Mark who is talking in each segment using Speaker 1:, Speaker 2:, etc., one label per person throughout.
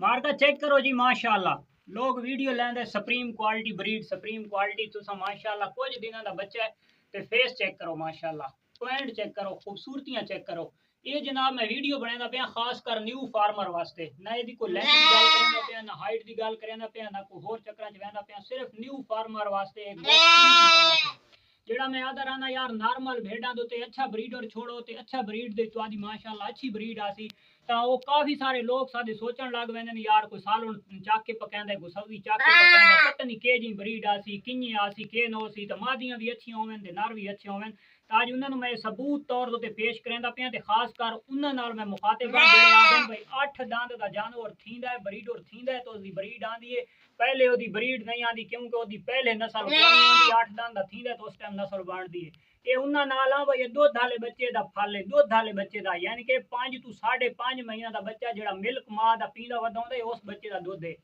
Speaker 1: मार्का check करो जी माशाल्लाह। लोग वीडियो लेंदे supreme quality breed supreme quality तुसा माशाल्लाह कुछ दिनों का बच्चा है ते फेस चेक करो माशाल्लाह, पॉइंट चेक करो, खूबसूरतियां चेक करो। ये जनाब मैं वीडियो बनाना पे खास कर न्यू फार्मर वास्ते, ना यदि कोई लेंथ की गल करना पे ना हाइट की गल करना पे ना कोई होर चक्कर च वहदा पे, सिर्फ न्यू फार्मर वास्ते एक बहुत जेड़ा मैं आदा रहना यार नॉर्मल भेड़ा दो ते अच्छा ब्रीडर छोड़ो ते अच्छा ब्रीड दे तो आदि माशाल्लाह अच्छी ब्रीड आसी तो वो काफी सारे लोग सादे सोचन लग वेंदे यार कोई सालों चाक के पकांदा कोई सब्जी चाक के पकांदा पता नहीं के जी ब्रीड आसी किंजी आसी के नो सी तो मादियां भी अच्छी होवन ते नर भी अच्छे होवन। आज उन्होंने मैं सबूत तौर पर पेश करेंदा पिया ते खास कर उन्हां नाल मैं मुखातिब हां जेड़े आदन भाई 8 दंद दा जानवर थींदा है ब्रीडर थींदा है तो उसदी ब्रीड आंदी है। पहले ओदी ब्रीड नहीं आती क्योंकि ओदी पहले नस्ल पुरानी होंदी 8 दंद दा थींदा तो उस टाइम नस्ल बनदी है। ये उन्हां नाल आ भाई दुध वाले बच्चे दा फल है, दुध वाले बच्चे दा यानी कि 5 to 5.5 महीना दा बच्चा जेड़ा मिल्क मां दा पींदा वधाउंदा है उस बच्चे दा दुध है।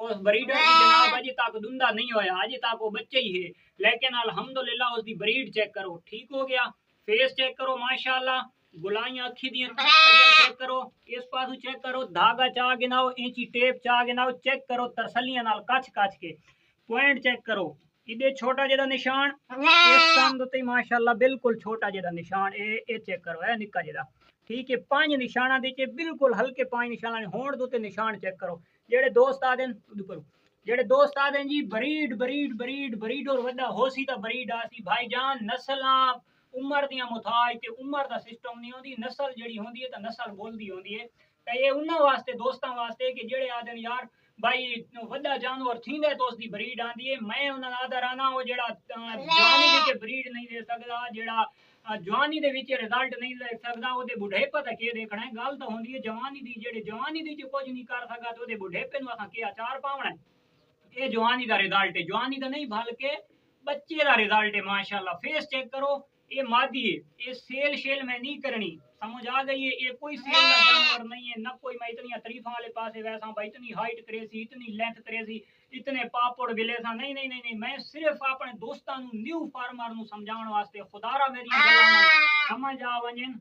Speaker 1: उस ब्रीडर की जनाब अजे तक दुंदा नहीं होया, अजे तक वो बच्चे ही है, लेकिन अल्हम्दुलिल्लाह उसकी ब्रीड चेक करो ठीक हो गया। फेस चेक करो माशाल्लाह, गुलाइयां अखी दी चेक करो, इस पासू चेक करो, धागा चा गिनाओ, इंची टेप चा गिनाओ, चेक करो तरसलियां नाल कच कच के पॉइंट चेक करो। इधे छोटा जेदा निशान इस संद ते माशाल्लाह बिल्कुल छोटा जेदा निशान ए चेक करो है निक्का जेदा ठीक है। 5 निशाना दे बिल्कुल हल्के 5 निशाना होण दो ते निशान चेक करो। जेड़े दोस्त आदेन जेड़े दोस्त आदेन जी ब्रीड ब्रीड ब्रीड ब्रीड और वड्डा होसी ता ब्रीड आसी भाईजान नस्लां उम्र दियां मुताज ते उम्र दा सिस्टम नहीं होंदी, नस्ल जेड़ी होंदी है ता नस्ल बोलदी होंदी है। ते ये उन्हां वास्ते दोस्तां वास्ते कि जेड़े आदेन यार भाई वड्डा जानवर थींदे तो उसकी ब्रीड आंदी है। मैं उन्हां दा आदर आना वो जेड़ा जवानी विच ब्रीड नहीं दे सकदा, जेड़ा जवानी दे विच रिजल्ट नहीं दे सकदा, ओदे बुढ़ेपे दा के देखना है। गल तो होंदी है जवानी दी, जेड़े जवानी दी च कुछ नहीं कर सकदा तो ओदे बुढ़ेपे नूं असां के अचार पावना है। ये जवानी का रिजल्ट है, जवानी का नहीं बल्कि बच्चे का रिजल्ट है माशाल्लाह। फेस चेक करो, ये मादी है, ये सेल शेल में नहीं करनी, समझ आ गई है। ये कोई सेल का जानवर नहीं है, ना कोई मैं इतनी तरीफा वाले पास वैसा भाई इतनी हाइट करे सी इतनी लेंथ करे सी इतने पापड़ बिले सा नहीं नहीं नहीं नहीं। मैं सिर्फ अपने दोस्तों न्यू फार्मर नु समझाने वास्ते खुदारा मेरी गल्लां समझ आ वंजन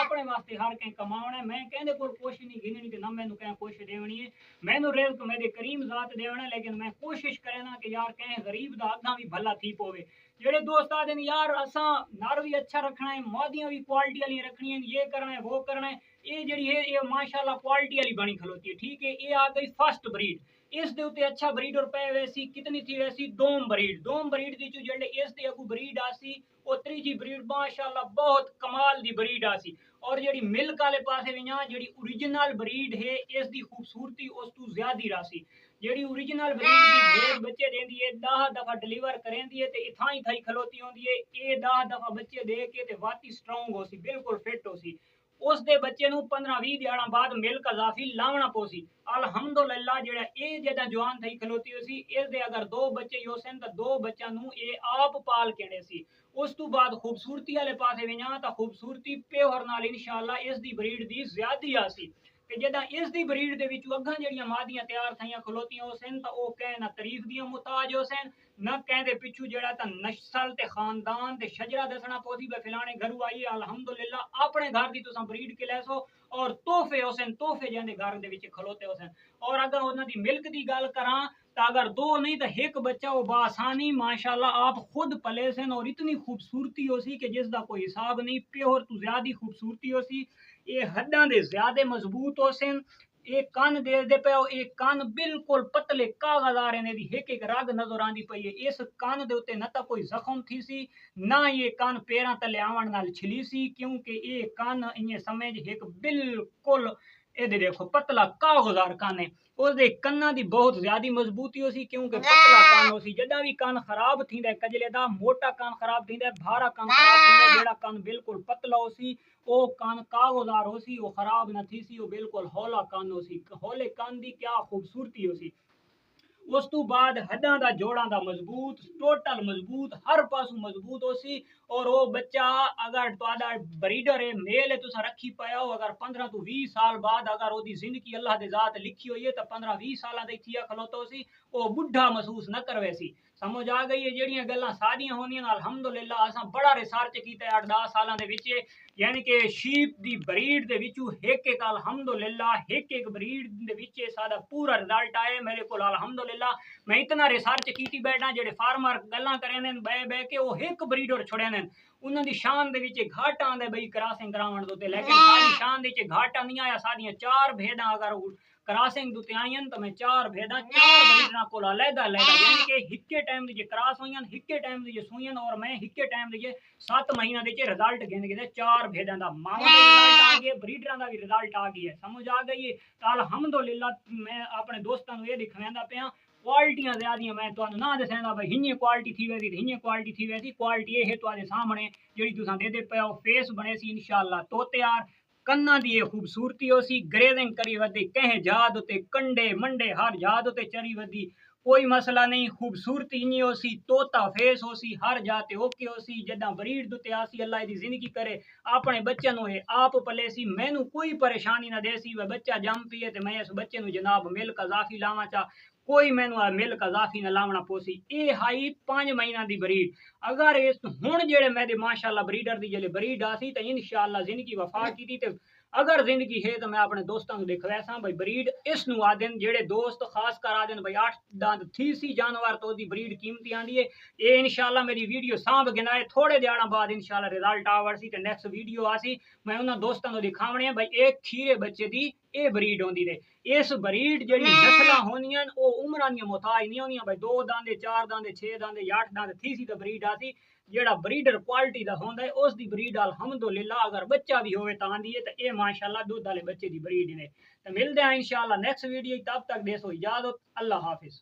Speaker 1: अपने वास्ते हर कहीं कमावना है। मैं कहंदे कोल कोशिश नहीं गिननी ते ना मैनू कहीं कोशिश देवनी है, मैनू रिज़्क मेरे करीम जात देवना है, लेकिन मैं कोशिश करना कि यार कहीं गरीब दा अद्धा भी भला थी पोवे। जेड़े दोस्त आदे यार असा नर भी अच्छा रखना है मादियां भी क्वालिटी वाली रखनी है, ये करना है वो करना है, ये जड़ी है ये माशाल्लाह क्वालिटी वाली बनी खलोती है ठीक है। ये आ गई फर्स्ट ब्रीड, इस दे उत्ते अच्छा ब्रीडर पे वैसी कितनी थी वैसी दोम ब्रीड दी जेड़े इस दे अगू ब्रीड आसी वो त्रीजी ब्रीड माशाल्लाह बहुत कमाल दी ब्रीड आसी। और जेड़ी मिल्क वाले पासे भी जेड़ी ओरिजिनल ब्रीड है इस दी खूबसूरती उस तू ज्यादा रासी। जेड़ी ओरिजिनल ब्रीड दी भेड़ बच्चे देंदी है 10 दफा डिलीवर करेंदी है ते इथाई थाई खलोती होंदी है, ये 10 दफा बच्चे दे के ते वाती स्ट्रांग होसी बिल्कुल फिट होसी। उस दे बच्चे नु 15-20 दिहाड़ा बाद मिल्क अजाफी लावना पोसी। अल्हम्दुलिल्लाह जेड़ा ए जेदा जवान थई खलोती होसी इस दे अगर 2 बच्चे होसन तो 2 बच्चा नु ए आप पाल केने सी। उस तो बाद खूबसूरती वाले पासे भी तो खूबसूरती प्योर नाल इंशाल्लाह इस दी ब्रीड दी ज्यादा आसी। ते जदा इस दी ब्रीड दे विच अग्गां जेड़ियां मादियां तैयार थईयां खलोतियां होसन तो ओ कह ना तारीफ दियां मुताज होसन न कहते पिछू जेड़ा ता नस्ल ते खानदान ते शजरा दसना पोसी बे फिलाने घरू आई अल्हम्दुलिल्लाह अपने घर दी तुसा ब्रीड के लैसो और तोहफे होसन तोहफे जेंदे घर दे विच खलोते होसन। और अगर उन्हां दी मिल्क दी गल करां तो अगर 2 नहीं तो एक बच्चा वो बासानी माशाल्लाह आप खुद पले सन और इतनी खूबसूरती होसी कि जिसका कोई हिसाब नहीं, प्योर तो ज्यादा खूबसूरती होसी। ये हड्डां दे ज्यादा मजबूत होसन, एक कान दे पे एक कान बिल्कुल पतले कागज आ रहे ने दी एक एक रग नजर आंदी पई है। इस कान दे उत्ते न तो कोई जख्म थी सी ना ये कान पैरां तले आवन नाल छिली सी, क्योंकि ये कान इन्हें समझ एक बिल्कुल ए देखो पतला कागजार कान है। उसके कन्ना की बहुत ज्यादा मजबूती होसी क्योंकि पतला कान होसी। जदा भी कान खराब थींदा कजले दा मोटा कान खराब थींदा भारा कान खराब थींदा, जेड़ा कान बिल्कुल पतला होसी वो कान कागजार होसी वो खराब न थीसी वो बिल्कुल हौला कान होसी। हौले कान दी क्या खूबसूरती होसी। उस तो बाद हड्डां दा जोड़ां दा मजबूत टोटल मजबूत हर पासों मजबूत होसी और वो बच्चा अगर तुहाडा ब्रीडर है मेल है तुसा रखी पाया हो अगर 15 तो 20 साल बाद अगर ओदी जिंदगी अल्लाह दे जात लिखी हुई है तो 15-20 साल दे थिया खलोतो सी वो बुढ़ा महसूस न करवे सी। समझ आ गई है जेड़ियां गल्लां सादियां होंदियां अल्हम्दुलिल्लाह असां बड़ा रिसर्च कीता है 8-10 सालां दे विच यानी कि शीप दी ब्रीड दे विचू एक अल्हम्दुलिल्लाह एक ब्रीड दे विच सादा पूरा रिजल्ट आए मेरे को अल्हम्दुलिल्लाह। मैं इतना रिसर्च कीती बैठा जेड़े फार्मर गल्लां करे बह बह के वो एक ब्रीडर छुड़े ने उन्हों की शान के घाट आंदे बई क्रॉसिंग करावन दो लेकिन सारी शान के घाट नहीं आया सारियां 4 भेड़ा अगर क्रॉसिंग दुते आईन तो मैं 4 भेड़ा 4 ब्रीडर को अलहदा अलहदा यानी कि हिक्के टाइम दी क्रॉस हुईन हिक्के टाइम दी सुईन और मैं हिक्के टाइम दी 7 महीना दे रिजल्ट गिन के 4 भेड़ा दा मावा दा रिजल्ट आ गया ब्रीडर दा भी रिजल्ट आ गया समझ आ गई है तो अल्हम्दुलिल्लाह मैं अपने दोस्तों को ये दिखांदा पिया क्वालिटियां ज्यादा मैं तुहानू ना दसांदा भाई हिंजी क्वालिटी थी वैसी हिंजी क्वालिटी थी वैसी क्वालिटी ये है तुहाडे सामने जेड़ी तुसां दे पे फेस बने सी इंशाअल्लाह तो तैयार कन्ना दी खूबसूरती हो सी ग्रेजिंग करी वधी कह जाद उते कंडे मंडे हर जाद उते चरी वधी कोई मसला नहीं खूबसूरती इन्नी हो सी तोता फेस हो सी हर जाते ओके हो सी जदा ब्रीड दुते आसी अल्लाह दी जिंदगी करे अपने बच्चे नु आप पले सी मैनू कोई परेशानी ना दे सी वह बच्चा जम पिए ते मैं इस बच्चे नु जनाब मिल्क अजाफी लावा चा कोई मैनू मिल्क अजाफी न लावना पोसी ये हाई 5 महीना दी ब्रीड अगर इस हुण जेड़े मेरे माशाअल्लाह ब्रीडर दी जेले ब्रीड आसी तो इंशाअल्लाह जिंदगी वफा की ते अगर जिंदगी है तो मैं अपने दोस्तों को दिखवा सा भाई ब्रीड इस नु आदन जेड़े दोस्त खास कर आदन भाई 8 दांत थी सी जानवर तो दी ब्रीड कीमती आंदी है ये इंशाअल्लाह मेरी वीडियो सांभ गिनाए थोड़े दिहाड़ा बाद इंशाअल्लाह रिजल्ट आवरसी ते नेक्स्ट वीडियो आसी मैं उन्हां दोस्तों को दिखावणे भाई एक खीरे बच्चे दी ये ब्रीड होंदी दे इस ब्रीड जेड़ी नस्लां होंदियां ओ उमरां दी मोहताज नहीं होंदियां भाई 2 दांदे 4 दांदे 6 दांदे 8 दांदे थी सी तो ब्रीड आसी जेड़ा ब्रीडर क्वालिटी दा होंदा है उस दी ब्रीड अल्हम्दुलिल्लाह अगर बच्चा भी होवे तां दी है तो ये माशाअल्लाह दूध वाले बच्चे दी ब्रीड ने तो मिलदे हैं इंशाअल्लाह नेक्स्ट वीडियो तब तक देसो इजाजत अल्लाह हाफिज।